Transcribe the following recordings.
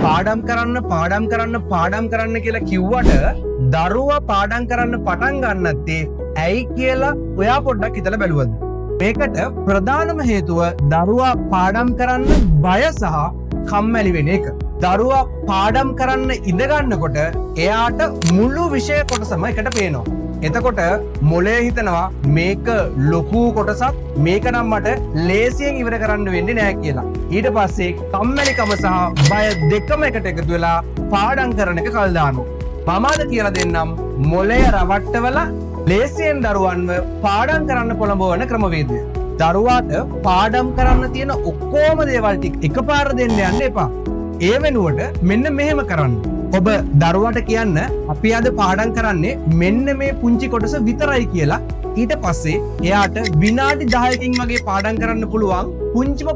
පාඩම් කරන්න කියලා කිව්වට දරුවා පාඩම් කරන්න පටන් ගන්නත්තේ ඇයි කියලා ඔයා පොඩ්ඩක් හිතලා බැලුවද? මේකට ප්‍රධානම හේතුව දරුවා පාඩම් කරන්න බය සහ කම්මැලි වෙන එක. දරුවා පාඩම් කරන්න ඉඳ ගන්නකොට එයාට මුළු විෂය කොටසම එකට පේනවා. එතකොට මොලේ හිතනවා මේක ලොකු කොටසක්, මේක නම් මට ලේසියෙන් ඉවර කරන්න වෙන්නේ නැහැ කියලා. ඊට පස්සේ කම්මැලිකම සහ බය දෙකම එකට එකතු වෙලා පාඩම් කරන එක කල් දානවා. මමද කියලා දෙන්නම් මොලේ රවට්ටවලා ලේසියෙන් දරුවන්ව පාඩම් කරන්න පොළඹවන ක්‍රමවේදය. දරුවාට පාඩම් කරන්න තියෙන ඔක්කොම දේවල් ටික එකපාර දෙන්න යන්න එපා. ඒ වෙනුවට මෙන්න මෙහෙම කරන්න. ඔබ දරුවාට කියන්න අපි අද පාඩම් කරන්නේ මෙන්න මේ පුංචි කොටස විතරයි කියලා. ඊට පස්සේ එයාට විනාඩි 10කින් වගේ පාඩම් කරන්න පුළුවන්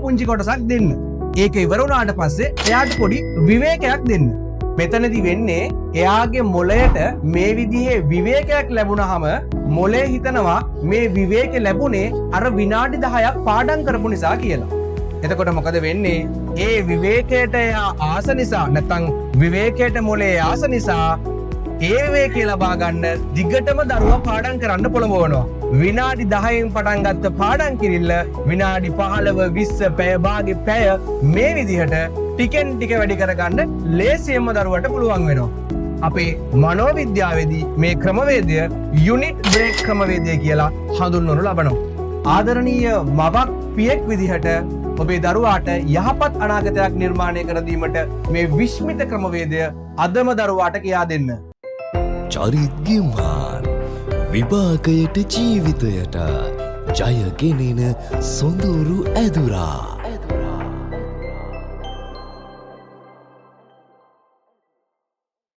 පුංචි කොටසක් දෙන්න. ඒක ඉවර වුණාට පස්සේ එයාට පොඩි විවේකයක් දෙන්න. මෙතනදි වෙන්නේ එයාගේ මොළයට මේ විදිහේ විවේකයක් ලැබුණාම මොළේ හිතනවා මේ විවේක ලැබුණේ අර විනාඩි 10ක් පාඩම් කරපු නිසා කියලා. එතකොට මොකද වෙන්නේ? ඒ විවේකයට ආස නිසා නැත්නම් විවේකයට මොලේ ආස නිසා ඒ විවේකේ ලබා ගන්න දිගටම දරුවා පාඩම් කරන්න පොළඹවනවා. විනාඩි 10න් පටන් ගත්ත පාඩම් කිරිල්ල විනාඩි 15 20 පැය භාගෙ පැය මේ විදිහට ටිකෙන් ටික වැඩි කරගන්න ලේසියෙන්ම දරුවට පුළුවන් වෙනවා. අපේ මනෝවිද්‍යාවේදී මේ ක්‍රමවේදය යුනිට් බ්‍රේක් ක්‍රමවේදය කියලා හඳුන්වනු ලබනවා. ආදරණීය මවක් පියෙක් විදිහට ඔබේ දරුවාට යහපත් අනාගතයක් නිර්මාණය කර දීමට මේ විශ්මිත ක්‍රමවේදය අදම දරුවාට කියා දෙන්න. චරිත්ගිම්හාන් විභාගයට ජීවිතයට ජයගෙනෙන සොඳුරු ඇදුරා.